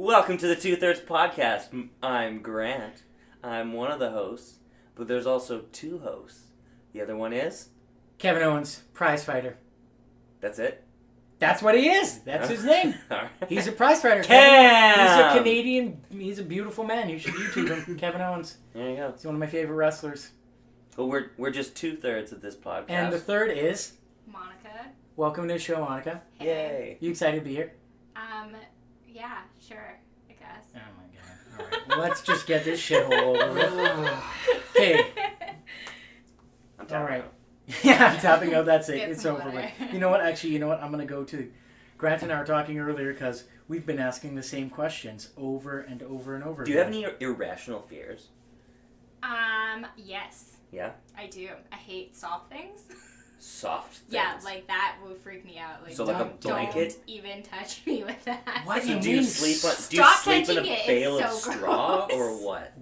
Welcome to the Two-Thirds Podcast. I'm Grant. I'm one of the hosts, but there's also two hosts. The other one is? Kevin Owens, prize fighter. That's it? That's what he is. That's his name. Right. He's a prize fighter. Cam! He's a Canadian. He's a beautiful man. You should YouTube him. Kevin Owens. There you go. He's one of my favorite wrestlers. Well, we're just two-thirds of this podcast. And the third is? Monica. Welcome to the show, Monica. Hey. Yay. You excited to be here? Yeah, sure, I guess. Oh my god. All right. Well, let's just get this shithole over with. Okay. I'm tapping All right. out. Yeah, I'm tapping out. That's it. Get It's some over water. with. You know what? Actually, you know what? I'm going to go to... Grant and I were talking earlier because we've been asking the same questions over and over and over Do you have again. any irrational fears? Yes, Yeah? I do. I hate soft things. Soft things? Yeah, like that would freak me out. Like, So like a don't- blanket? Don't even touch me with that. What So you do you mean? sleep on Stop in a touching it, bale it's of so straw gross. or what?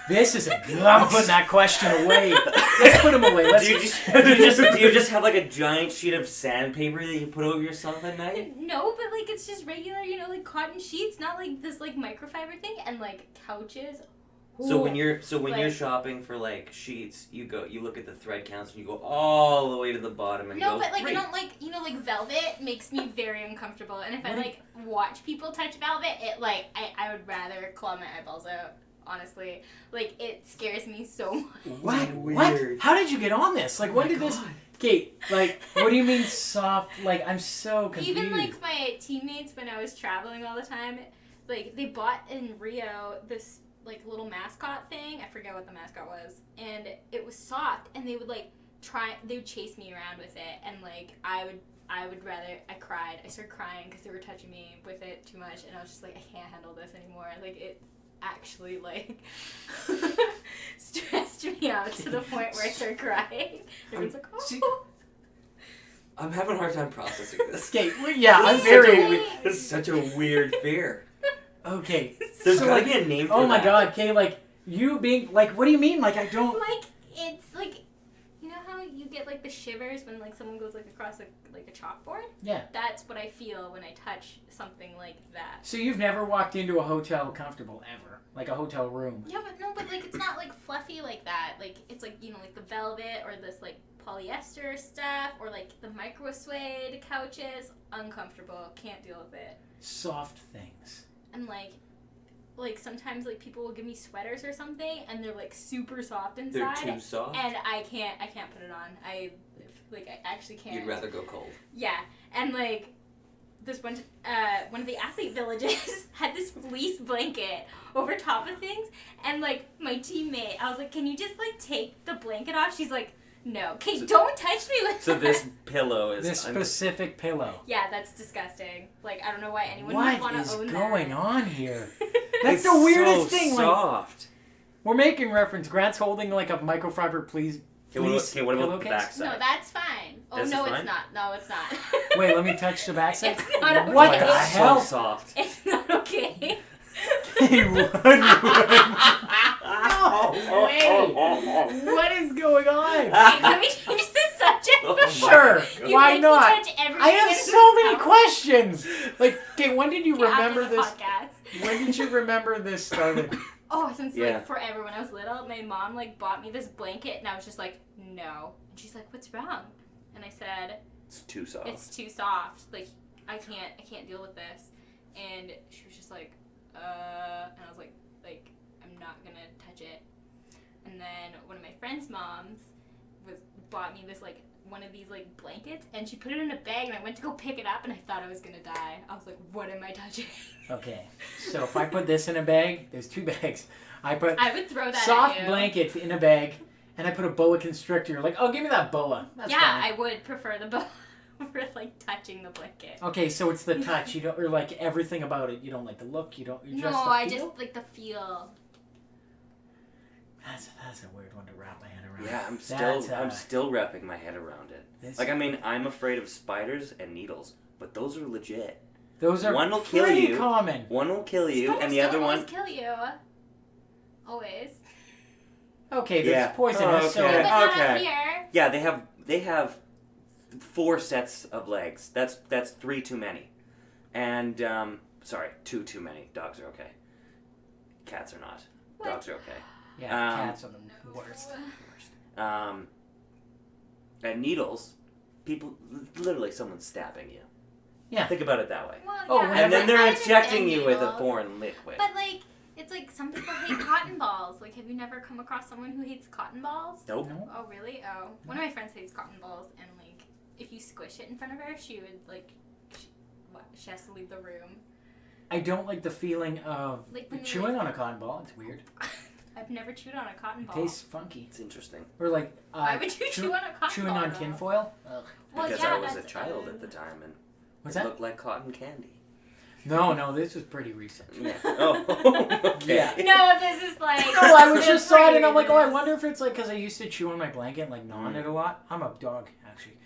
This is a good... I'm putting that question away. Let's put him away. Let's... Do you just have like a giant sheet of sandpaper that you put over yourself at night? No, but like it's just regular, like cotton sheets, not like this like microfiber thing, and like couches. So when you're Like- shopping for like sheets, you look at the thread counts and you go all the way to the bottom and No, go. but like "Great." I don't like like velvet makes me very uncomfortable, and if I like watch people touch velvet, it like I would rather claw my eyeballs out. Honestly, like it scares me so much. What? Weird. What? How did you get on this? Like, Oh when my did this... God. Kate, like, what do you mean soft? Like, I'm so confused. Even like my teammates when I was traveling all the time, like they bought in Rio this like little mascot thing. I forget what the mascot was, and it was soft, and they would like they would chase me around with it, and like I would rather, I cried. I started crying because they were touching me with it too much, and I was just like, I can't handle this anymore. Like it actually like stressed me out to the point where I started crying. Everyone's like, oh. See- I'm having a hard time processing this. Kate, yeah, I'm This is very... such a this is such a weird fear. Okay. There's So, gotta like, be a name for oh my that. god, Kate, like, you being... Like, what do you mean? Like, I don't... Like it's like, you know how you get like the shivers when like someone goes like across like a chalkboard? Yeah. That's what I feel when I touch something like that. So you've never walked into a hotel comfortable, ever? Like a hotel room? Yeah, but like it's not like fluffy like that. Like it's like like the velvet or this like polyester stuff or like the micro suede couches. Uncomfortable. Can't deal with it. Soft things. And like sometimes like people will give me sweaters or something and they're like super soft inside. They're too soft. And I can't put it on. I actually can't. You'd rather go cold. Yeah, and like this one of the athlete villages had this fleece blanket over top of things, and like my teammate, I was like, "Can you just like take the blanket off?" She's like, "No, Kate, don't touch me with So that." this pillow is This specific pillow. Yeah, that's disgusting. Like I don't know why anyone would What want to is own going that. on here? That's It's the weirdest so thing. Like, soft. we're making reference. Grant's holding like a microfiber fleece Okay, what about the pillowcase. backside? No, that's fine. Oh This is no, fine? it's not. No, it's not. Wait, let me touch the backside. It's not okay. What Oh my the God, hell? So soft. It's not okay. Hey, no way! What is going on? Wait, let me change the subject. Oh my Sure, God. You why make me not? touch everything I have in so this many house. questions. Like, okay, when did you Okay, after remember the this? podcast. When did you remember this started? Oh, since Yeah. like forever when I was little, my mom like bought me this blanket, and I was just like, no. And she's like, what's wrong? And I said, It's too soft. it's too soft. Like I can't deal with this. And she was just like, and I was like, I'm not gonna touch it. And then one of my friend's moms bought me this like one of these like blankets, and she put it in a bag, and I went to go pick it up, and I thought I was gonna die. I was like, what am I touching? Okay, so if I put this in a bag, there's two bags. I put I would throw that soft at you. blanket in a bag, and I put a boa constrictor. You're like, oh, give me that boa. That's Yeah, fine. I would prefer the bow over like touching the blanket. Okay, so it's the touch. You don't, or like everything about it. You don't like the look. You don't. You No, just the I feel? just like the feel. That's a weird one to wrap my head around. Yeah, That's, I'm still wrapping my head around it. this- Like, I mean, I'm afraid of spiders and needles, but those are legit. Those are one will kill pretty you. common. One will kill you, Spiders and the don't other always one. kill you. Always. Okay, there's Yeah. poisonous. Oh, So okay. But not up Okay. here. Yeah, they have 4 sets of legs. That's 3 too many, and Sorry, too many. Dogs are okay. Cats are not. What? Dogs are okay. Yeah, cats are the worst. At needles, people, literally someone's stabbing you. Yeah. Think about it that way. Well, Oh, yeah, And then I they're understand injecting you with a needles. foreign liquid. But like, it's like some people hate cotton balls. Like, have you never come across someone who hates cotton balls? Nope. No. Oh, really? Oh, one of my friends hates cotton balls, and like, if you squish it in front of her, she would like, she has to leave the room. I don't like the feeling of Like when chewing on a cotton ball. It's weird. I've never chewed on a cotton It ball. tastes funky. It's interesting. Or like Why would you chew on a cotton chewing ball? on though? tinfoil. Ugh. Well, Because yeah, I was a that's, child at the time and What's it that? looked like cotton candy. No, this was pretty recent. Yeah. Oh, okay. Yeah. No, this is like. No, I was just saw it and I'm like, oh, I this. wonder if it's like because I used to chew on my blanket and like gnaw on it a lot. I'm a dog actually.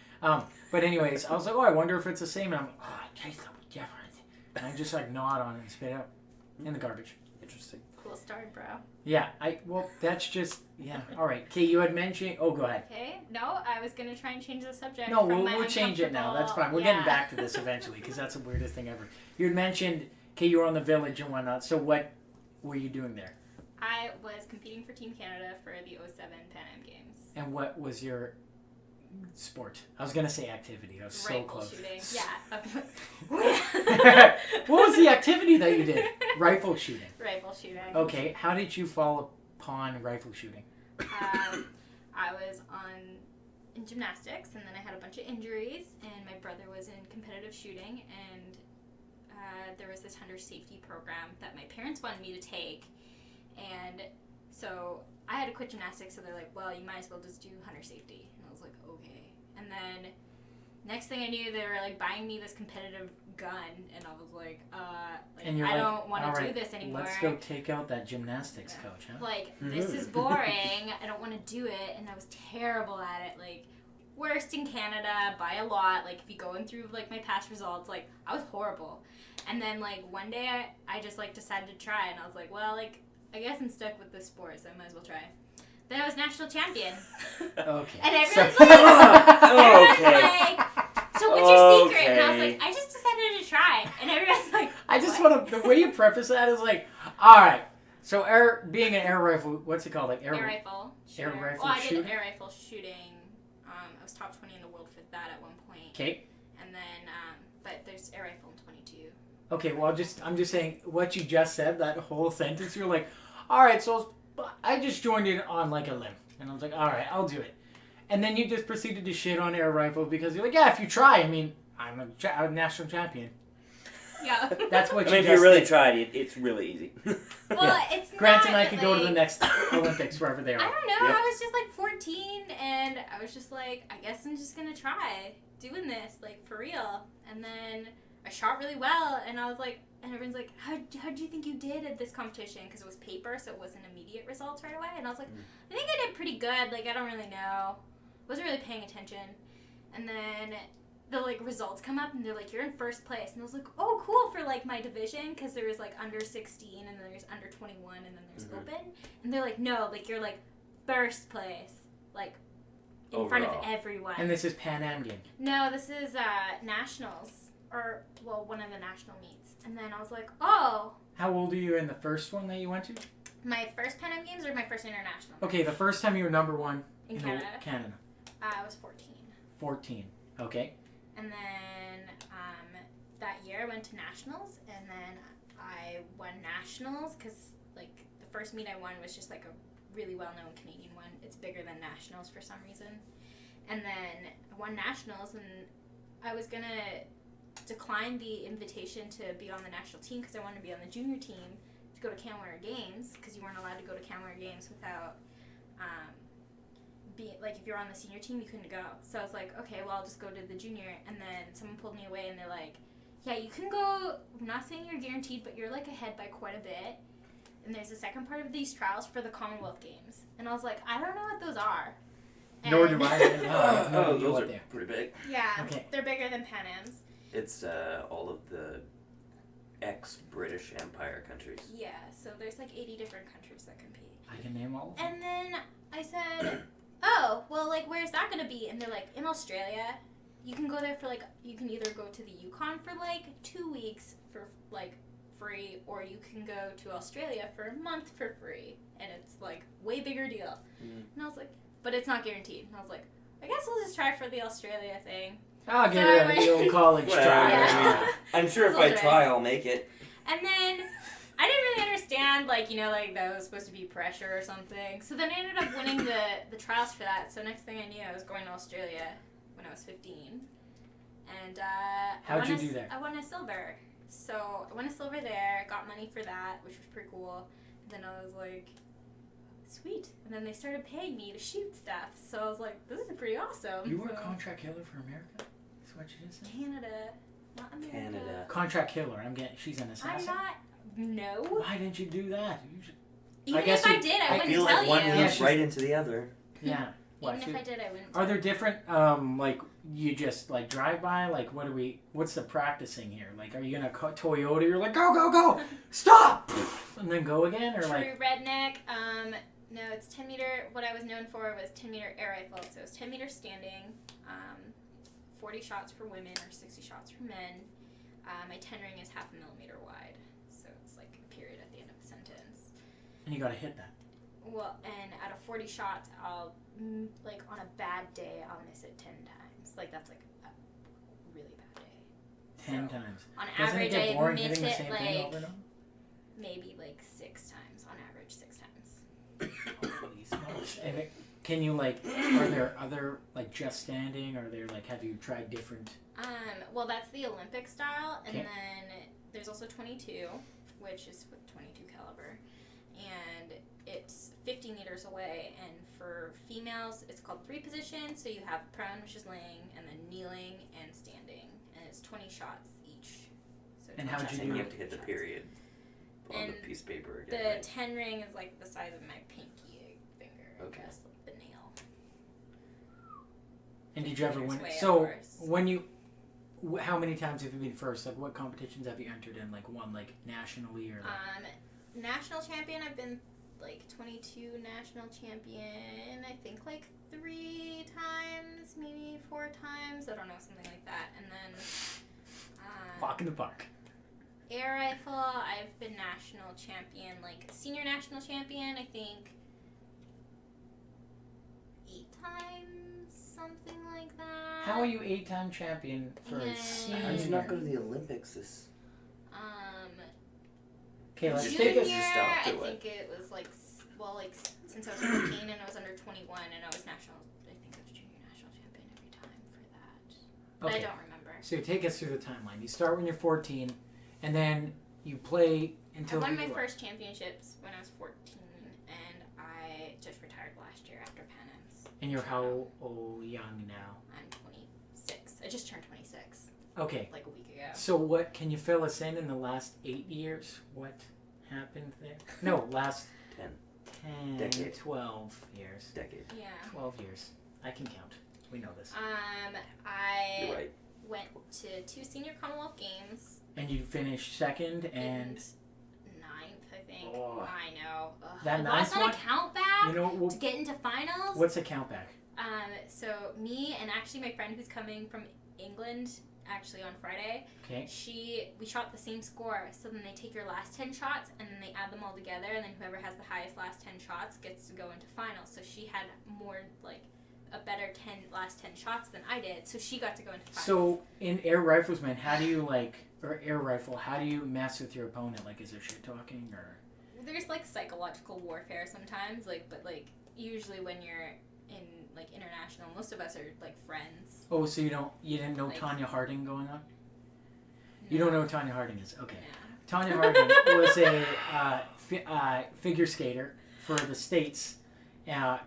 But anyways, I was like, oh, I wonder if it's the same. And I'm, oh, it tastes so different. And I just like gnawed on it and spit it out in the garbage. Interesting. Cool start, bro. Yeah, that's just, yeah. All right. Okay, you had mentioned, oh, go ahead. Okay. No, I was gonna try and change the subject. No, from my we'll change it now. That's fine. We're uncomfortable- getting back to this eventually because that's the weirdest thing ever. You had mentioned, okay, you were on the village and whatnot. So what were you doing there? I was competing for Team Canada for the 07 Pan Am Games. And what was your sport? I was going to say activity. I was so Rifle close. shooting. Yeah. What was the activity that you did? Rifle shooting. Rifle shooting. Okay, how did you fall upon rifle shooting? I was in gymnastics, and then I had a bunch of injuries, and my brother was in competitive shooting, and there was this hunter safety program that my parents wanted me to take, and so I had to quit gymnastics, so they're like, well, you might as well just do hunter safety, and I was like, okay. And then next thing I knew, they were like buying me this competitive gun, and I was like, And you're I like, don't want "All to right, do this anymore. Let's go take out that gymnastics coach, huh? Like, this is boring. I don't want to do it. And I was terrible at it. Like, worst in Canada by a lot. Like, if you going through, like, my past results, like, I was horrible. And then, like, one day I just, like, decided to try. And I was like, well, like, I guess I'm stuck with this sport, so I might as well try. Then I was national champion. Okay. And everyone's So- everyone's Okay. like, so what's your secret? And I was Okay. like, I just decided to try. And everyone's like, I just what? want to, the way you preface that is like, all right, so being an air rifle, what's it called? Like Air rifle shooter. rifle well, I shooter? did air rifle shooting. I was top 20 in the world for that at one point. Okay. And then, but there's air rifle in 22. Okay, well, I'm just saying what you just said, that whole sentence, you're like, all right, so I just joined in on like a limb. And I was like, all right, I'll do it. And then you just proceeded to shit on air rifle because you're like, yeah, if you try, I mean, I'm a national champion. Yeah. That's what I you mean, if just you really did. tried it, it's really easy. Well, Yeah. it's Grant not, and I could go to the like- next Olympics, wherever they I are. don't know. Yep. I was just like 14, and I was just like, I guess I'm just gonna try doing this, like, for real. And then I shot really well, and I was like, and everyone's like, how'd you think you did at this competition? Because it was paper, so it wasn't immediate results right away. And I was like, I think I did pretty good. Like, I don't really know. Wasn't really paying attention. And then the, like, results come up, and they're like, you're in first place. And I was like, oh, cool, for, like, my division, because there was, like, under 16, and then there's under 21, and then there's open. And they're like, no, like, you're, like, first place, like, in front of Overall. everyone. And this is Pan Am game. No, this is nationals, or, well, one of the national meets. And then I was like, oh, How old are you in the first one that you went to? my first Pan Am Games or my first international? Okay, the first time you were number one In the- Canada? Canada. I was 14. 14. Okay. And then that year I went to nationals, and then I won nationals because, like, the first meet I won was just, like, a really well-known Canadian one. It's bigger than nationals for some reason. And then I won nationals, and I was going to decline the invitation to be on the national team because I wanted to be on the junior team to go to Canada Games, because you weren't allowed to go to Canada Games without like, if you're on the senior team, you couldn't go. So I was like, okay, well, I'll just go to the junior. And then someone pulled me away, and they're like, yeah, you can go. I'm not saying you're guaranteed, but you're, like, ahead by quite a bit. And there's a second part of these trials for the Commonwealth Games. And I was like, I don't know what those are. Nor do And- I. No, I have no idea those what are they are. pretty big. Yeah, Okay. they're bigger than Pan Am's. It's all of the ex-British Empire countries. Yeah, so there's, like, 80 different countries that compete. I can name all of them. And then I said, oh, well, like, where's that going to be? And they're like, in Australia. You can go there for, like, you can either go to the Yukon for, like, 2 weeks for, like, free, or you can go to Australia for a month for free, and it's like way bigger deal. And I was like, but it's not guaranteed. And I was like, I guess I'll just try for the Australia thing. I'll give it the old college try. Yeah. I'm sure if I try, I'll make it. And then I didn't really understand, like, you know, like that was supposed to be pressure or something. So then I ended up winning the trials for that. So next thing I knew, I was going to Australia when I was 15. And how'd you do there? I won a silver. So I won a silver there, got money for that, which was pretty cool. And then I was like, sweet. And then they started paying me to shoot stuff. So I was like, this is pretty awesome. You were a contract killer for America? That's what you just said? Canada. Not America. Canada. Contract killer. She's an assassin. I'm not. No. Why didn't you do that? You should, Even if I did, I wouldn't feel tell like one you. leads right into the other. yeah. Even if I did, I wouldn't. Are there different, like, you just, like, drive by? Like, what's the practicing here? Like, are you going to Toyota? You're like, go, go, go! Stop! And then go again? Or True like... redneck. No, it's 10 meter. What I was known for was 10 meter air rifle. So it's 10 meters standing, 40 shots for women or 60 shots for men. My 10 ring is 0.5 millimeter wide. So it's like a period at the end of a sentence. And you got to hit that. Well, and out of 40 shots, I'll, like, on a bad day, I'll miss it 10 times. Like, that's, like, a really bad day. 10 So, times. On Doesn't average, it get boring I miss hitting the it, same like, thing over and over? maybe, like, 6 times. On average, 6 times. Holy smokes. And can you, like, are there other, like, just standing? Or there, like, have you tried different? Well, that's the Olympic style. And Okay. then there's also 22, which is with 22 caliber. And it's 50 meters away, and for females it's called 3 position, so you have prone, which is laying, and then kneeling and standing, and it's 20 shots each. So And how'd you do You it? have to hit the shots. period on And the piece of paper The again. Right? 10 ring is like the size of my pinky finger, Okay. I guess, like the nail. And did you ever win? Way So, outdoors. when you... How many times have you been first? Like, what competitions have you entered in? Like, one, like, nationally or... Like... National champion, I've been like 22 national champion, I think like 3 times, maybe 4 times, I don't know, something like that. And then Walk in the park. air rifle, I've been national champion, like senior national champion, I think 8 times, something like that. How are you 8-time champion for Yeah. senior? How did you not go to the Olympics this? Okay, let's Junior, take us. Just stopped, I or what? think it was like, well, like since I was 14 and I was under 21 and I was national, I think I was junior national champion every time for that. But I don't remember. So take us through the timeline. You start when you're 14, and then you play I until won you my what? first championships when I was 14, and I just retired last year after Pan Am's. And you're how old, young now? I'm 26. I just turned 26 Okay. like a week ago. So what can you fill us in the last 8 years? What happened there? No, last 10, Decade. 12 years. Decade. Yeah. 12 years. I can count. We know this. I You're right. went to 2 senior Commonwealth Games. And you finished second and... 9th, I think. Oh. I know. Ugh. That I lost ninth on one? a count back You know, to get into finals. what's a count back? So me and actually my friend who's coming from England, actually on Friday, Okay. we shot the same score. So then they take your last 10 shots and then they add them all together, and then whoever has the highest last 10 shots gets to go into finals. So she had more, like, a better last 10 shots than I did, so she got to go into finals. So in air riflesman, how do you air rifle, how do you mess with your opponent? Like, is there shit talking or? There's like psychological warfare sometimes, but usually when you're in like international, most of us are like friends. Oh, so you didn't know Like- Tanya Harding going on? No. You don't know who Tanya Harding is? Okay. No. Tanya Harding was a figure skater for the States a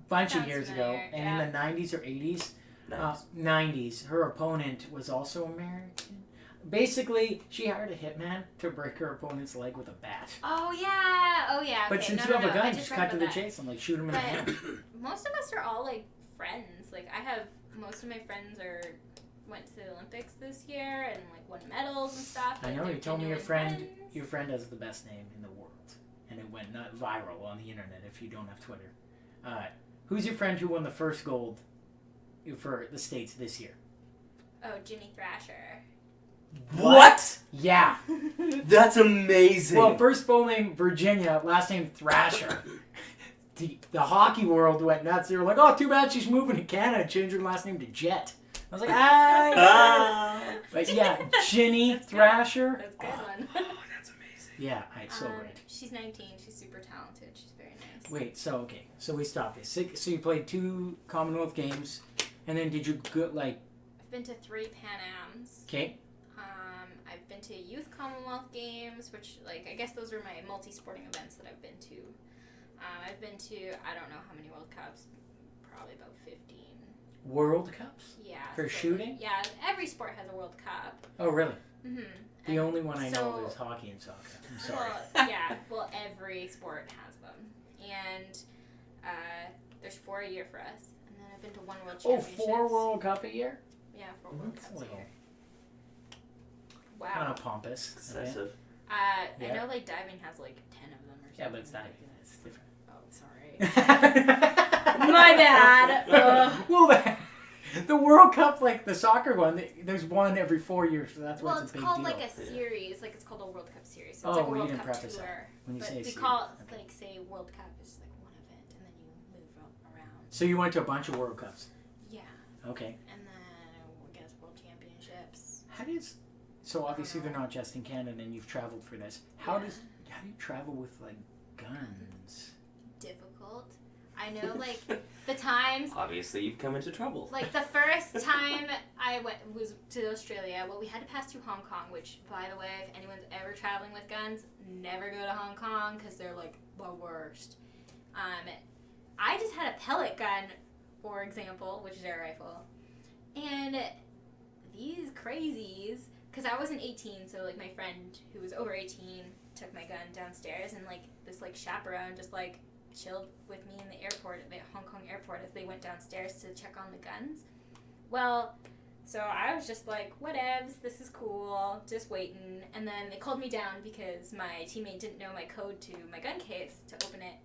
bunch of Sounds years ago, familiar, and yeah. in the 90s or 80s, Nice. 90s, her opponent was also American. Basically, she hired a hitman to break her opponent's leg with a bat. Oh yeah, okay. But since you have a gun, just cut to the chase and shoot him in the hand. But most of us are all like friends. Like I have most of my friends went to the Olympics this year and like won medals and stuff. I Like, know, they're you told me your genuine friend friends. has the best name in the world. And it went not viral on the internet if you don't have Twitter. Who's your friend who won the first gold for the States this year? Oh, Ginny Thrasher. What? Yeah. That's amazing. Well, first full name Virginia, last name Thrasher. The hockey world went nuts. They were like, oh, too bad she's moving to Canada. Change her last name to Jet. I was like, But yeah, Ginny Thrasher. That's a good one. Oh, that's amazing. Yeah, so great. She's 19. She's super talented. She's very nice. Wait, so we stopped this. So you played 2 Commonwealth Games, and then did you go like? I've been to 3 Pan Ams. Okay. I've been to Youth Commonwealth Games, which I guess those are my multi-sporting events that I've been to. I've been to I don't know how many World Cups, probably about 15. World Cups? Yeah. For shooting? Yeah, every sport has a World Cup. Oh, really? Mm-hmm. The only one I know of is hockey and soccer. I'm sorry. Well, every sport has them. And there's 4 a year for us. And then I've been to 1 World Championships. 4 World Cup a year? Yeah, 4 World Cups a year. Wow. Kind of pompous. Excessive. I know diving has 10 of them or something. Yeah, but it's diving. It's different. Oh, sorry. My bad. Well, the World Cup, the soccer one, there's one every 4 years, so that's why it's a big deal. Well, it's called a series. It's called a World Cup series. So it's Oh, a you World didn't Cup preface tour. that. When you But say we series. call it, Okay. say World Cup is one event, and then you move around. So you went to a bunch of World Cups? Yeah. Okay. And then, I guess, World Championships. So obviously they're not just in Canada, and you've traveled for this. How do you travel with, guns? Difficult. I know, the times... Obviously, you've come into trouble. The first time I went was to Australia. Well, we had to pass through Hong Kong, which, by the way, if anyone's ever traveling with guns, never go to Hong Kong because they're, the worst. I just had a pellet gun, for example, which is air rifle. And these crazies, because I wasn't 18, so, my friend who was over 18 took my gun downstairs, and, this, chaperone just, chilled with me in the airport, at the Hong Kong airport, as they went downstairs to check on the guns. Well, so I was just whatevs, this is cool, just waiting. And then they called me down because my teammate didn't know my code to my gun case to open it.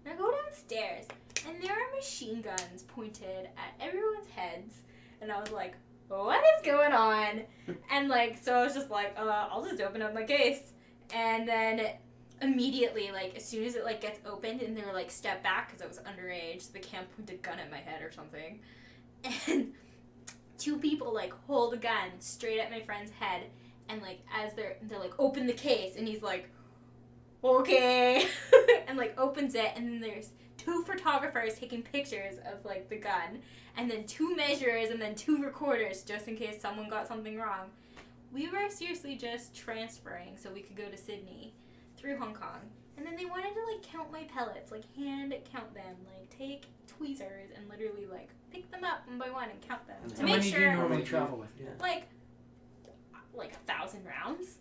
And I go downstairs, and there are machine guns pointed at everyone's heads. And I was like, what is going on? And so I was just I'll just open up my case. And then immediately, as soon as it, gets opened, and they're, step back, because I was underage, they can't point a gun at my head or something. And 2 people, hold a gun straight at my friend's head, and, as they're open the case, and he's okay, and, opens it, and then there's 2 photographers taking pictures of, the gun, and then 2 measurers, and then 2 recorders, just in case someone got something wrong. We were seriously just transferring so we could go to Sydney through Hong Kong, and then they wanted to count my pellets, hand count them, take tweezers and literally pick them up one by one and count them to How make many sure. do you normally travel with? Yeah. 1,000 rounds.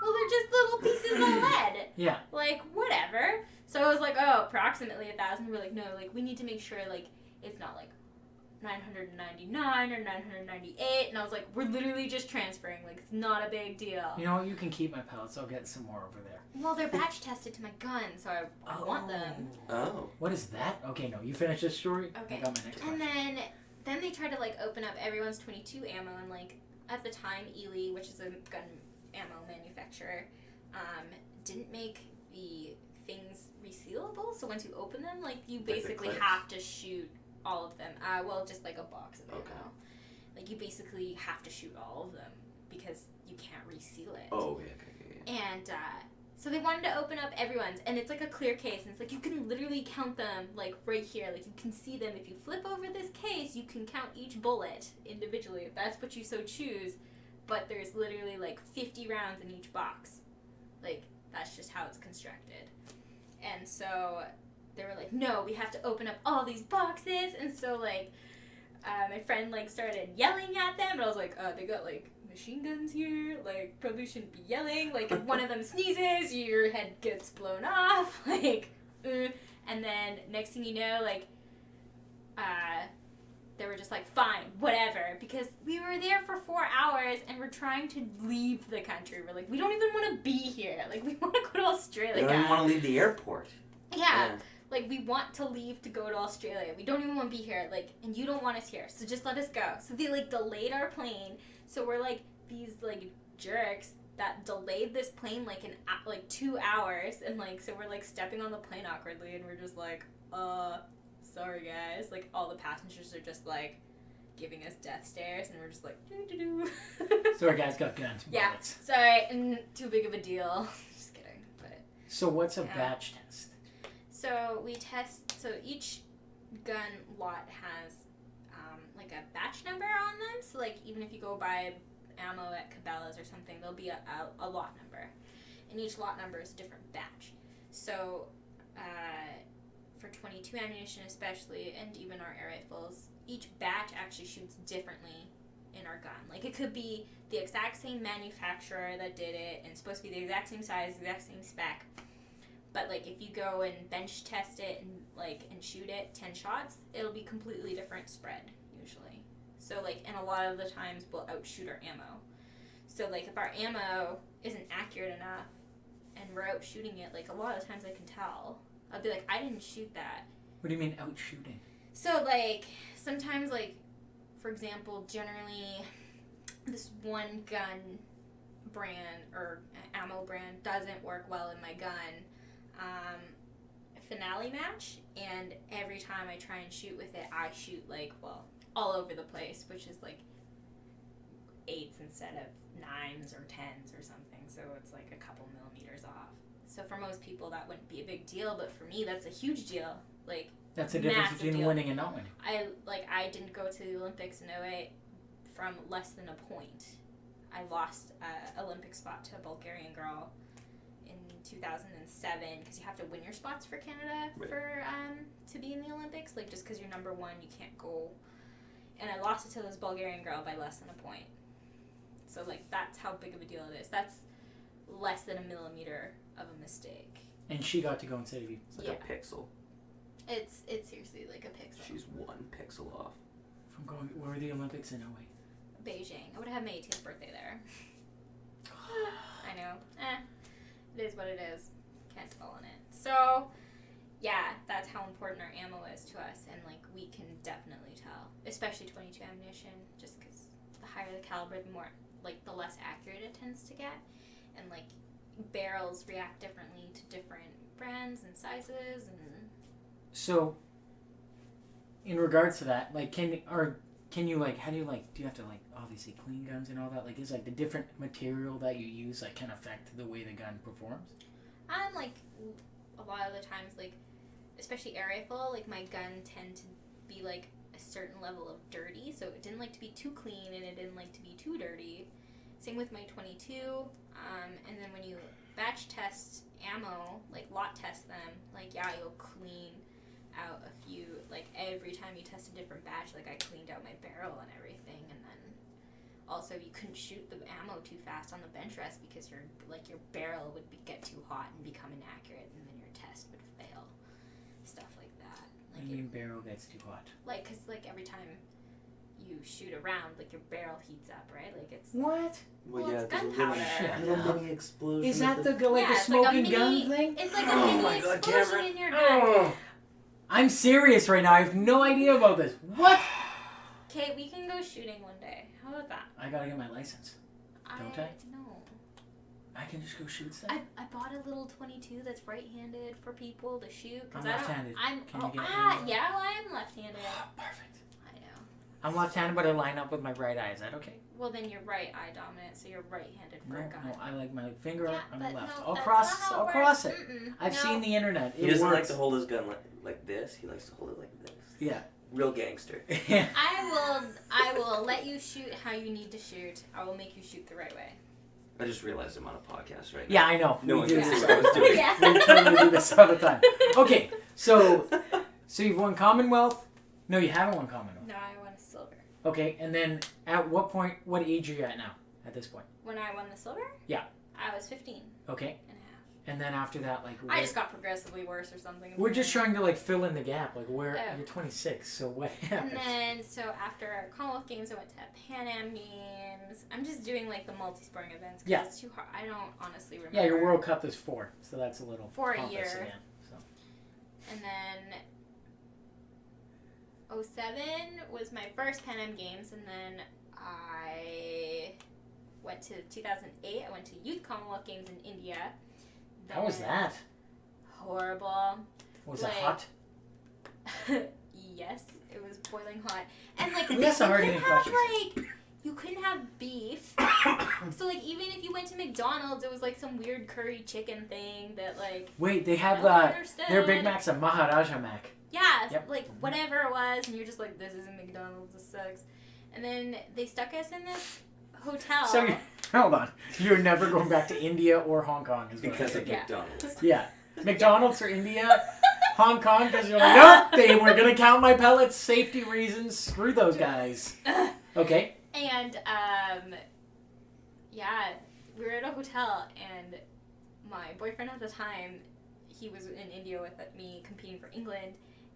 Well, they're just little pieces of lead. Yeah. Whatever. So I was oh, approximately 1,000. We're no, we need to make sure it's not 999 or 998, and I was we're literally just transferring, it's not a big deal. You know what, you can keep my pellets, I'll get some more over there. Well, they're batch tested to my gun, so I want them. Oh. What is that? Okay, no, you finish this story? Okay. I got my next question. And then they tried to open up everyone's 22 ammo, and at the time, Ely, which is a gun ammo manufacturer, didn't make the things resealable, so once you open them, you basically have to shoot all of them. Well, just a box of ammo. You basically have to shoot all of them because you can't reseal it. Oh, okay. And so they wanted to open up everyone's, and it's a clear case, and it's you can literally count them right here. You can see them. If you flip over this case, you can count each bullet individually if that's what you so choose. But there's literally 50 rounds in each box. That's just how it's constructed. And so they were no, we have to open up all these boxes. And so my friend started yelling at them, and I was they got machine guns here, probably shouldn't be yelling, if one of them sneezes, your head gets blown off, and then next thing you know, they were just fine, whatever, because we were there for 4 hours, and we're trying to leave the country. We're we don't even want to be here, we want to go to Australia. You don't even want to leave the airport. Yeah. We want to leave to go to Australia. We don't even want to be here, and you don't want us here, so just let us go. So they, delayed our plane, so we're, these, jerks that delayed this plane like 2 hours, and like so we're like stepping on the plane awkwardly, and we're just like, sorry guys. Like all the passengers are just like giving us death stares, and we're just like, doo. Sorry guys, got guns. Yeah, Bullets. sorry, and too big of a deal. Just kidding, but. So what's a batch test? So we test. So each gun lot has like a batch number on them. So like even if you go buy ammo at Cabela's or something, there'll be a lot number, and each lot number is a different batch. So for 22 ammunition especially, and even our air rifles, each batch actually shoots differently in our gun. Like it could be the exact same manufacturer that did it, and it's supposed to be the exact same size, the exact same spec. But like if you go and bench test it and shoot it 10 shots, it'll be completely different spread usually. So like, and a lot of the times we'll outshoot our ammo. So like if our ammo isn't accurate enough and we're outshooting it, like a lot of times I can tell. I'll be like, I didn't shoot that. What do you mean outshooting? So like sometimes like, for example, generally this one gun brand or ammo brand doesn't work well in my gun. Finale match, and every time I try and shoot with it, I shoot like, well, all over the place, which is like 8s instead of 9s or 10s or something, so it's like a couple millimeters off. So for most people that wouldn't be a big deal, but for me that's a huge deal. Like that's the difference between deal. winning and not winning. I didn't go to the Olympics in 2008 from less than a point. I lost an Olympic spot to a Bulgarian girl in 2007, because you have to win your spots for Canada for to be in the Olympics. Like just because you're number one, you can't go. And I lost it to this Bulgarian girl by less than a point. So like that's how big of a deal it is. That's less than a millimeter of a mistake. And she got to go instead of you. It's like a pixel. It's seriously like a pixel. She's 1 pixel off. From going, where were the Olympics in 08? Beijing. I would have had my 18th birthday there. I know. It is what it is. Can't dwell on it. So, yeah, that's how important our ammo is to us, and like we can definitely tell, especially 22 ammunition, just because the higher the caliber, the more like the less accurate it tends to get, and like barrels react differently to different brands and sizes, and so in regards to that, like can you like, how do you like, do you have to like obviously clean guns and all that? Like is like the different material that you use like can affect the way the gun performs? like a lot of the times, like especially air rifle, like my gun tend to be like a certain level of dirty, so it didn't like to be too clean and it didn't like to be too dirty. Same with my 22, and then when you batch test ammo, like lot test them, like yeah, you'll clean out a few, like every time you test a different batch, like I cleaned out my barrel and everything, and then also you couldn't shoot the ammo too fast on the bench rest because your barrel would get too hot and become inaccurate, and then your test would fail, stuff like that. Like What do you mean barrel gets too hot? Like, cause like every time you shoot a round, like your barrel heats up, right? Like it's What? Well, it's there's a gunpowder. little mini explosion. Is that the yeah, a it's smoking like a gun mini, thing? It's like a Oh mini my God, explosion Cameron. in your gun. Oh, I'm serious right now. I have no idea about this. What? Okay, we can go shooting one day. How about that? I gotta get my license. Don't I? No. I can just go shoot stuff. I bought a little 22 that's right-handed for people to shoot. I'm I don't, left-handed. I'm Can you get me yeah, well, I'm left-handed. Perfect. I know. I'm left-handed, but I line up with my right eye. Is that okay? Well, then you're right eye dominant, so you're right-handed for a gun. No, I like my finger Yeah, on but the left. no, I'll that's cross. not how I'll it cross works. it. Mm-mm. I've No. seen the internet. He It doesn't like works. to hold his gun like this. He likes to hold it like this. Yeah. Real gangster. I will let you shoot how you need to shoot. I will make you shoot the right way. I just realized I'm on a podcast right now. Yeah, I know. No We one do can see this. what I was doing. Yeah. We totally do this all the time. Okay, so you've won Commonwealth. No, you haven't won Commonwealth. No, I won silver. Okay, and then at what point? What age are you at now? At this point? When I won the silver? Yeah. I was 15 Okay, and a half. and then after that, like I just got progressively worse or something. we're just trying to like fill in the gap. Like where Oh. you're 26, so what And happens? then, so after Commonwealth Games, I went to Pan Am Games. I'm just doing like the multi-sporting events because Yeah. it's too hard. I don't honestly remember. Yeah, your World Cup is 4, so that's a little For a pompous year. again, so. And then 2007 was my first Pan Am Games, and then I went to 2008. I went to Youth Commonwealth Games in India. How was that? Horrible. Was it hot? Yes, it was boiling hot. And like That's a hard hitting question. You couldn't have beef. So like even if you went to McDonald's, it was like some weird curry chicken thing that like. Wait, they have their Big Mac's a Maharaja Mac. Yeah, Yep. like whatever it was, and you're just like, this isn't McDonald's, this sucks. And then they stuck us in this hotel. So hold on, you're never going back to India or Hong Kong, is what Because I'm of saying. McDonald's. Yeah, McDonald's for India, Hong Kong because you're like, nope, they were gonna count my pellets, safety reasons. Screw those guys. Okay. And yeah, we were at a hotel, and my boyfriend at the time, he was in India with me competing for England,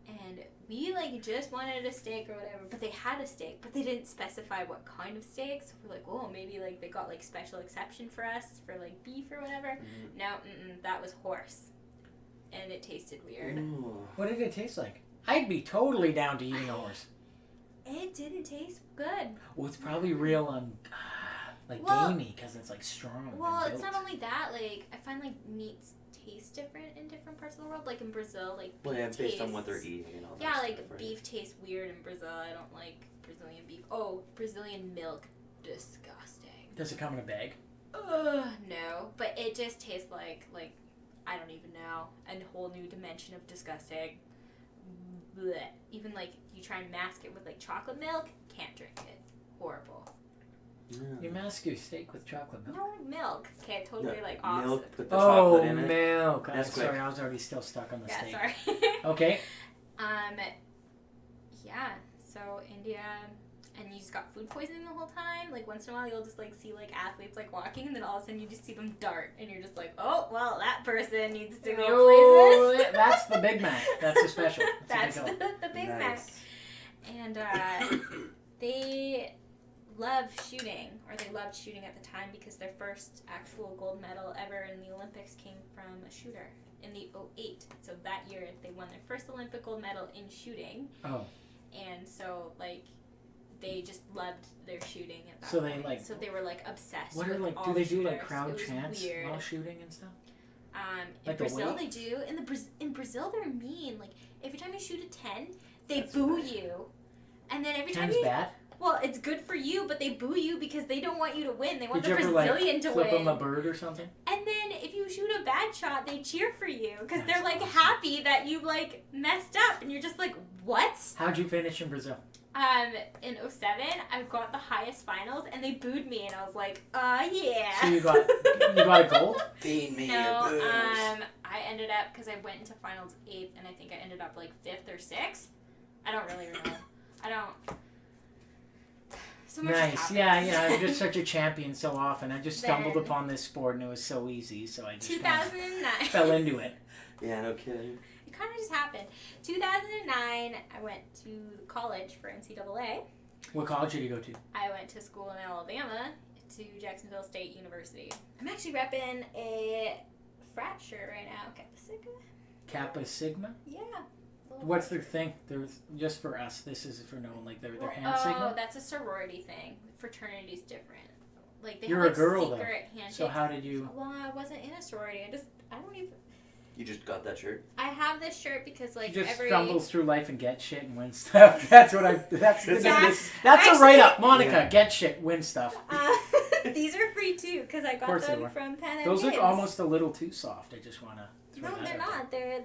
and we like just wanted a steak or whatever, but they had a steak, but they didn't specify what kind of steak. So we're like, oh, maybe like they got like special exception for us for like beef or whatever. Mm-hmm. No, that was horse, and it tasted weird. Ooh. What did it taste like? I'd be totally down to eating a horse. It didn't taste good. Well, it's probably real gamey because it's like strong. Well, and it's built. not only that. Like I find like meats taste different in different parts of the world. Like in Brazil, like Well, yeah, beef based on what tastes- they're eating and all that. Yeah, stuff, like right? beef tastes weird in Brazil. I don't like Brazilian beef. Oh, Brazilian milk, disgusting. Does it come in a bag? Ugh, no, but it just tastes like I don't even know, a whole new dimension of disgusting. Blech. Even like you try and mask it with like chocolate milk, can't drink it. Horrible. Yeah. You mask your steak with chocolate milk. No milk. Okay, totally Yeah, like opposite. milk, put the Oh, chocolate in it. milk. I'm That's quick. sorry, I was already still stuck on the Yeah, steak. sorry. Okay. Yeah, so India, and you just got food poisoning the whole time. Like once in a while you'll just like see like athletes like walking, and then all of a sudden you just see them dart, and you're just like, oh well, that person needs to go Oh, places. that's the Big Mac. That's the special. That's a big help. the Big Mac. Nice. And they love shooting, or they loved shooting at the time, because their first actual gold medal ever in the Olympics came from a shooter in the 2008. So that year they won their first Olympic gold medal in shooting. Oh. And so like they just loved their shooting at that So they, point. like- So they were like obsessed What are with like? all Do they the do like shooters. crowd It was chants weird. while shooting and stuff? In Like the Brazil weight? they do. In Brazil they're mean. Like every time you shoot a 10, they boo you. And then every time Ten's you bad. well, it's good for you, but they boo you because they don't want you to win. They want Did the you ever Brazilian like to flip win. them a bird or something? And then if you shoot a bad shot, they cheer for you because That's they're like awesome. happy that you like messed up, and you're just like, what? How'd you finish in Brazil? In 07, I got the highest finals, and they booed me, and I was like, yeah. So you got a gold? Feed me No, your booze. I ended up, because I went into finals 8th, and I think I ended up like 5th or 6th. I don't really remember. I don't. So much Nice. just Yeah, happens. I'm just such a champion so often. I just stumbled Then- upon this sport and it was so easy, so I just kind of 2009. fell into it. Yeah, no kidding. It kind of just happened. 2009, I went to college for NCAA. What college did you go to? I went to school in Alabama, to Jacksonville State University. I'm actually repping a frat shirt right now. Kappa Sigma? Kappa Sigma? Yeah. What's their thing? There's just for us. This is for no one. Like their hand Oh, signal. that's a sorority thing. Fraternity's different. Like they You're have a like girl, though. secret handshakes. So how did you? Well, I wasn't in a sorority. I don't even. You just got that shirt? I have this shirt because like She just every. stumbles through life and gets shit and wins stuff. That's what I. That's This is- Yeah. this- that's a Actually- write up. Monica, Yeah. get shit, win stuff. These are free too because I got course they them were. from Pan Am Those look Games. almost a little too soft. I just wanna. throw No, that they're out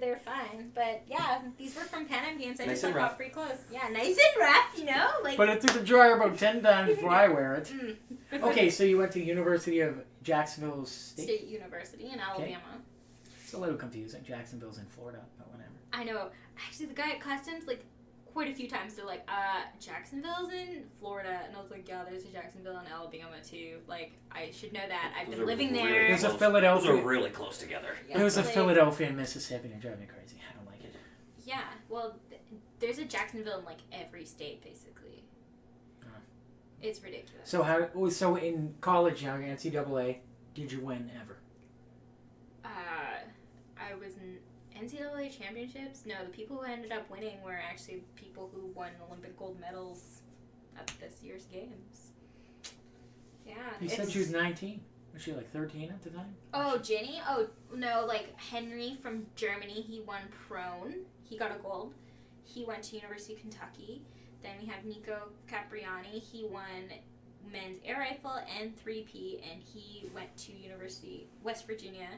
not. They're fine. But yeah, these were from Pan Am Games. I Nice just and like rough. got free clothes. Yeah, nice and rough, you know? Like But it took the dryer about 10 times before I wear it. mm. Okay, so you went to University of Jacksonville State. State University in Alabama. It's a little confusing. Jacksonville's in Florida, but whatever. I know. Actually, the guy at customs, like, quite a few times, they're like, Jacksonville's in Florida. And I was like, yeah, there's a Jacksonville in Alabama, too. Like, I should know that. I've Those been are living really there. There's a close. Philadelphia. Those are really close together. Yeah, There's a like- Philadelphia and Mississippi, and it drives me crazy. I don't like it. Yeah, well, there's a Jacksonville in, like, every state, basically. Oh. It's ridiculous. So in college, young NCAA, did you win ever? I was in NCAA championships. No, the people who ended up winning were actually people who won Olympic gold medals at this year's games. Yeah. You said she was 19. Was she like 13 at the time? Oh, Ginny? Oh, no, like Henry from Germany, he won prone. He got a gold. He went to University of Kentucky. Then we have Nico Capriani. He won men's air rifle and 3P, and he went to West Virginia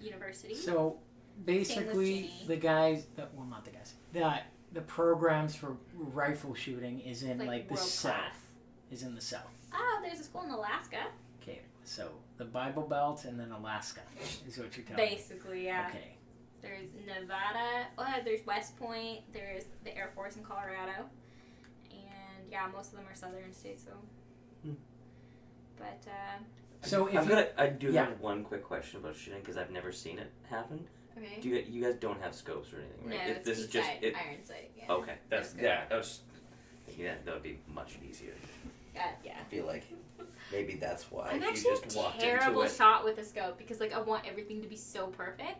University. So basically, the guys, well, not the guys, the programs for rifle shooting is in like the South. Is in the South. Oh, there's a school in Alaska. Okay, so the Bible Belt and then Alaska is what you're telling me. Basically, yeah. Okay. There's Nevada. There's West Point. There's the Air Force in Colorado. And yeah, most of them are southern states, so. But, So if I do have one quick question about shooting because I've never seen it happen. okay. You guys don't have scopes or anything, right? No, it's this is just iron sight. Yeah. Okay, that was that would be much easier. Yeah. I feel like maybe that's why I'm you actually just walked a terrible into it. shot with a scope because like I want everything to be so perfect,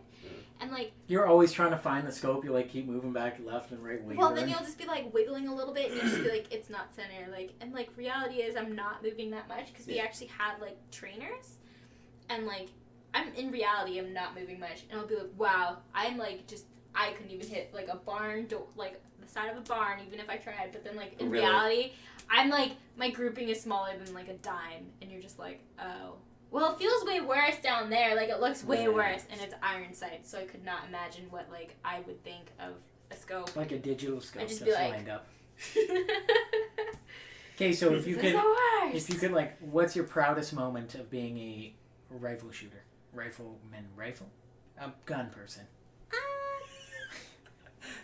and like you're always trying to find the scope, you like keep moving back left and right. Well, then you'll just be like wiggling a little bit, and you'll just be like, it's not center. Like, and like reality is, I'm not moving that much because we actually had like trainers, and like I'm in reality, I'm not moving much, and I'll be like, wow, I'm like just I couldn't even hit like a barn door, like the side of a barn, even if I tried. But then like in reality, I'm like my grouping is smaller than like a dime, and you're just like, oh. Well, it feels way worse down there. Like, it looks way worse, and it's iron sight, so I could not imagine what, like, I would think of a scope. Like a digital scope that's like, lined up. Okay, so if you could, like, what's your proudest moment of being a rifle shooter? Rifle? A gun person.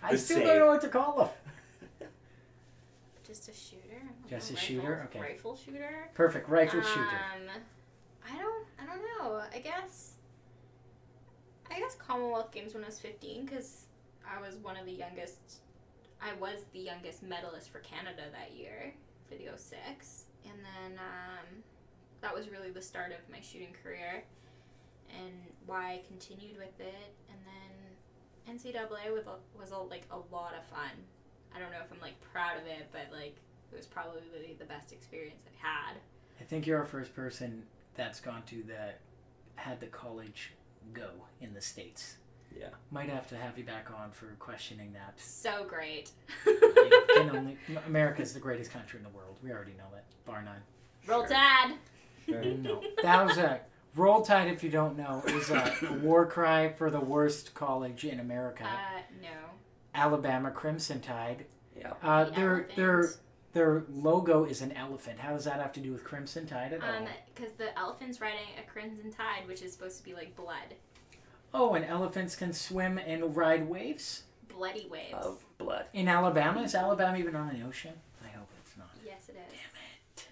I still don't know what to call them. Just a shooter? Just a shooter? Okay. Rifle shooter? Perfect, rifle shooter. I don't know. I guess Commonwealth Games when I was 15 because I was one of the youngest. I was the youngest medalist for Canada that year for the 06, and then that was really the start of my shooting career, and why I continued with it. And then NCAA was a lot of fun. I don't know if I'm like proud of it, but like it was probably the best experience I've had. I think you're our first person that's gone to had the college go in the States. Yeah. Might have to have you back on for questioning that. So great. America's the greatest country in the world. We already know that, bar none. Roll Tide. Sure. No, that was Roll Tide, if you don't know, is a war cry for the worst college in America. No. Alabama Crimson Tide. Yeah. Their logo is an elephant. How does that have to do with Crimson Tide at all? Because the elephant's riding a crimson tide, which is supposed to be like blood. Oh, and elephants can swim and ride waves? Bloody waves. Of blood. In Alabama? Is Alabama even on an ocean? I hope it's not. Yes, it is. Damn it.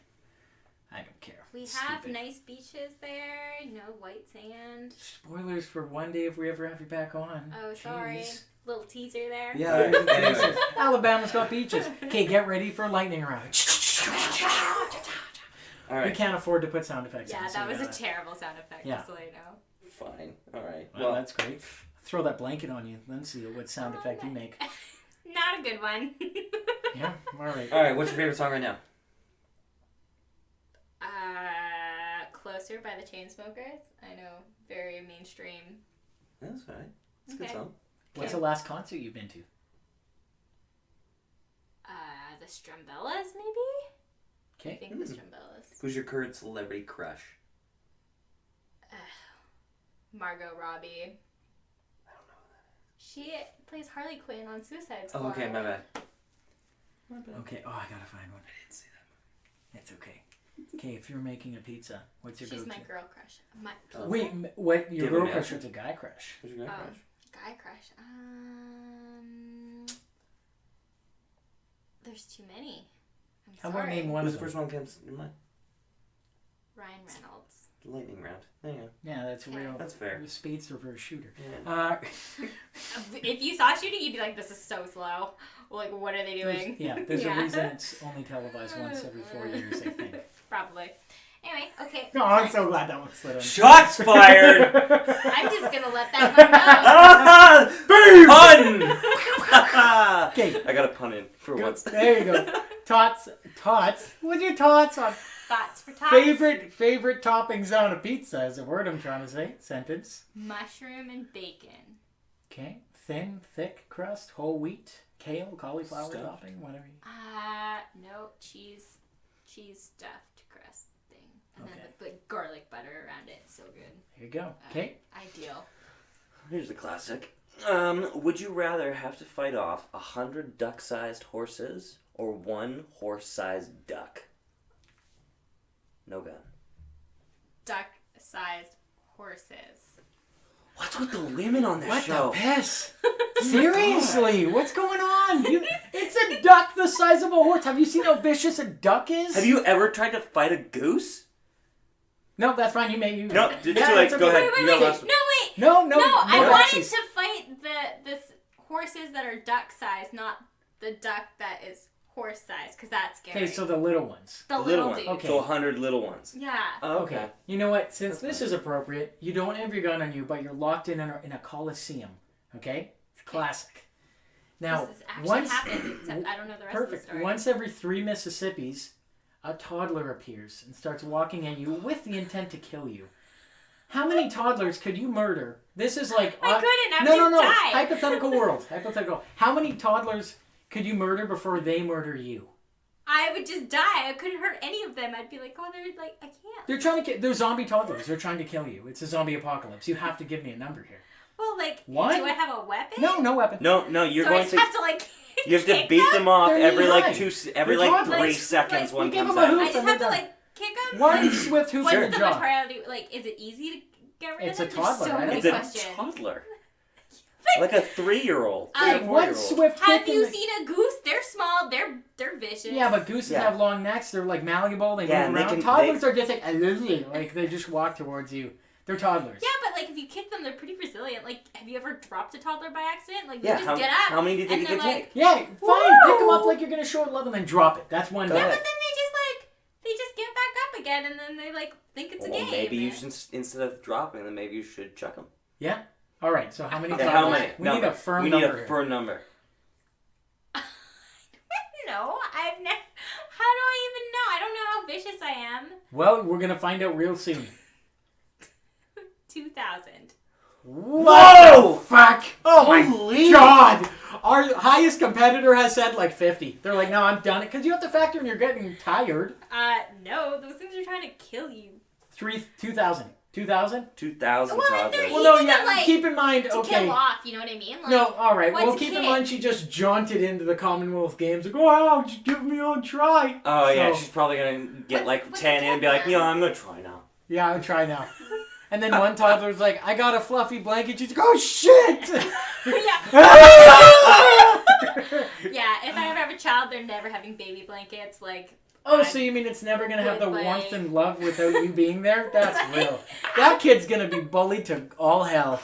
I don't care. We have nice beaches there, white sand. Spoilers for one day if we ever have you back on. Oh, sorry. Jeez. Little teaser there. Yeah. Anyways. Alabama's got beaches. Okay, get ready for lightning round. All right. We can't afford to put sound effects in. Yeah, that was a terrible sound effect, just so you know. Fine. All right. Well, that's great. Throw that blanket on you, then see what sound effect you make. Not a good one. Yeah, all right. All right, what's your favorite song right now? Closer by the Chainsmokers. I know, very mainstream. That's all right. It's a good song. What's the last concert you've been to? The Strumbellas, maybe? Okay. I think the Strumbellas. Who's your current celebrity crush? Margot Robbie. I don't know who that is. She plays Harley Quinn on Suicide Squad. Oh, okay, my bad. Okay, I gotta find one. I didn't see that. It's okay. Okay, if you're making a pizza, what's your go-to? She's my girl crush. Wait, what? Your Give girl me crush an or it's a guy crush? Who's your guy crush? Guy crush. There's too many. How about name one Who's of the them? first one comes in mind? Ryan Reynolds. Lightning round. There you go. Yeah, that's Okay. real. That's fair. Speedster for a shooter. Yeah. If you saw shooting, you'd be like, this is so slow. Like, what are they doing? There's a reason it's only televised once every 4 years, I think. Probably. Anyway, okay. No, I'm so glad that one slid in. Shots fired! I'm just gonna let that one go. Pun! Okay. I got a pun in for once. There you go. Tots. What's your tots on? Thoughts for tots. Favorite toppings on a pizza is a word I'm trying to say. Sentence. Mushroom and bacon. Okay. Thin, thick crust, whole wheat, kale, cauliflower Stuffed. topping, whatever. No, cheese stuffed crust thing. And Okay. then the garlic butter around it. So good. Here you go. Okay. Ideal. Here's the classic. Would you rather have to fight off 100 duck-sized horses or 1 horse-sized duck? No gun. Duck-sized horses. What's with the women on this What show? the piss? Seriously, what's going on? It's a duck the size of a horse. Have you seen how vicious a duck is? Have you ever tried to fight a goose? No, that's fine. You may. No, it's too Yeah, late. it's okay. Go ahead. Wait, You wait, got wait. last one. No, wait. No, I no, wanted Alexis. to fight the horses that are duck-sized, not the duck that is horse-sized, because that's scary. Okay, so the little ones. the Little little one. dude. Okay. So 100 little ones. Yeah. Oh, Okay. You know what? Since That's this is appropriate, you don't have your gun on you, but you're locked in a coliseum. Okay? It's classic. Now, This has actually once happened, except I don't know the rest of the perfect. story. Once every 3 Mississippis, a toddler appears and starts walking at you with the intent to kill you. How many toddlers could you murder? This is like I couldn't. I no, would no, no. just die. Hypothetical world. Hypothetical. How many toddlers could you murder before they murder you? I would just die. I couldn't hurt any of them. I'd be like, oh, they're like, I can't. They're trying to kill. They're zombie toddlers. They're trying to kill you. It's a zombie apocalypse. You have to give me a number here. Well, like, What? do I have a weapon? No weapon. No, you're so going I just to. have to like. You have to kick beat them off They're every knee-high. like They're 3 toddlers. seconds. Like, One we give comes them a out. hoop. I just and have to they're like kick them. One swift hoop What's to the the jaw. materiality? Like, is it easy to get rid It's of a them? There's toddler, so right? many It's a questions. toddler. Like a 3-year-old. One swift Have kick. you and seen a goose? They're small. They're vicious. Yeah, but gooses Yeah. have long necks. They're like malleable. They Yeah, move and they around. can- Toddlers are just like they just walk towards you. They're toddlers. Yeah, but like if you kick them, they're pretty resilient. Like, have you ever dropped a toddler by accident? Like, Yeah, they just get up. how many do you think and it could they're take? like, Yeah, fine. Woo! Pick them up like you're gonna show it love and then drop it. That's one Go Yeah, day. ahead. but then they just get back up again, and then they like think it's a Well, game. maybe you should, instead of dropping them, maybe you should chuck them. Yeah. All right. So how many Okay, Yeah, toddlers? how many? We Number. need a firm We need number. a here. firm number. No, I've never. How do I even know? I don't know how vicious I am. Well, we're gonna find out real soon. 2,000. Whoa! Fuck! Oh my Holy- god! Our highest competitor has said like 50. They're like, no, I'm done. Because you have to factor in you're getting tired. No, those things are trying to kill you. 2,000. 2,000? 2,000 Well, toddlers. they're Well, no, Easy to, yeah. like, Keep in mind, To okay. kill off, you know what I mean? Like, No, all right. what's Well, a keep in kid? mind she just jaunted into the Commonwealth Games. Like, wow, just give me a try. Oh, yeah, So- she's probably going to get like what's 10 a in and be like, kid yeah, then? I'm going to try now. Yeah, I'll try now. And then one toddler's like, I got a fluffy blanket. She's like, oh shit! Yeah, if I ever have a child, they're never having baby blankets. Like, Oh, so you mean it's never gonna have the Goodbye. warmth and love without you being there? That's real. That kid's gonna be bullied to all hell.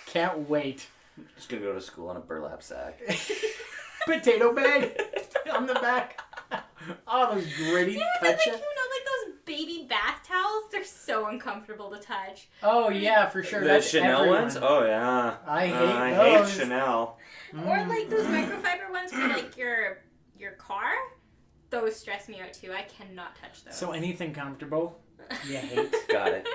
Can't wait. Just going to go to school on a burlap sack. Potato bag on the back. Oh, those gritty yeah, but like, touch you know, like those baby bath towels, they're so uncomfortable to touch. Oh yeah, for sure. The That's Chanel everyone. ones? Oh, yeah. I hate I those. hate Chanel. Or like those microfiber ones for like your car. Those stress me out too. I cannot touch those. So anything comfortable, you hate. Got it.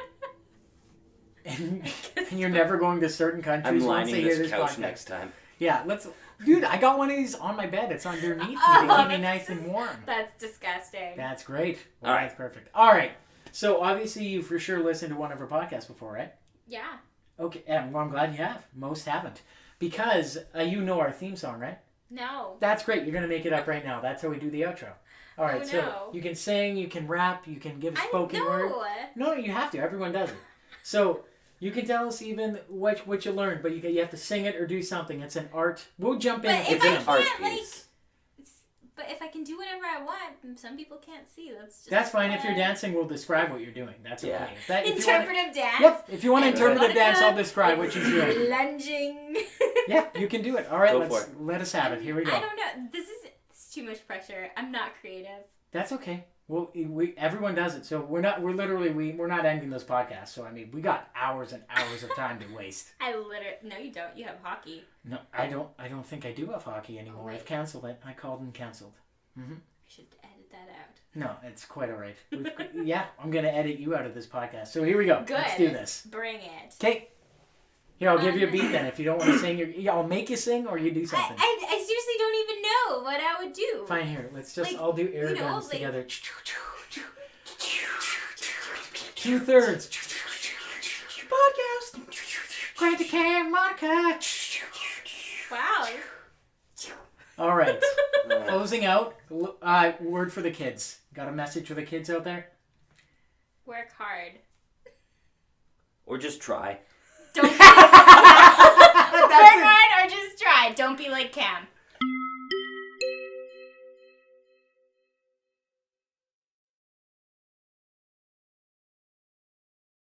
And you're never going to certain countries I'm once they lining hear this this couch podcast. next time. Yeah, let's. Dude, I got one of these on my bed. It's underneath me to Oh, keep me that's nice and warm. That's disgusting. That's great. Well, All right. That's perfect. All right. So obviously you for sure listened to one of our podcasts before, right? Yeah. Okay. Well, I'm glad you have. Most haven't. Because you know our theme song, right? No. That's great. You're going to make it up right now. That's how we do the outro. All right. Oh, So no. you can sing, you can rap, you can give a I spoken know. word. No, you have to. Everyone does it. So you can tell us even what you learned, but you have to sing it or do something. It's an art. We'll jump in. But if It's I an art can't, like, piece. But if I can do whatever I want, some people can't see. That's just. That's fine. If you're dancing, we'll describe what you're doing. That's okay. Yeah. If that- if you wanna- Interpretive dance. Yep. If you want Yeah. interpretive dance, I'll Erotica. describe what you're doing. Lunging. Yeah, you can do it. All right, Go for let us have it. Here we go. I don't know. It's too much pressure. I'm not creative. That's okay. Well, everyone does it, so we're not ending those podcasts. So I mean, we got hours and hours of time to waste. No, you don't. You have hockey. No, I don't think I do have hockey anymore. Oh, wait. I've canceled it. I called and canceled. Mm-hmm. I should edit that out. No, it's quite all right. Yeah, I'm going to edit you out of this podcast. So here we go. Good. Let's do this. Bring it. Okay. Here, I'll give you a beat then. If you don't want to sing, I'll make you sing or you do something. I seriously don't even know what I would do. Fine, here. Let's just Like, all do air you know, guns like- together. 2/3. Podcast. Grant the can, Monica. Wow. All right. Closing out. Word for the kids. Got a message for the kids out there? Work hard. Or just try. Don't.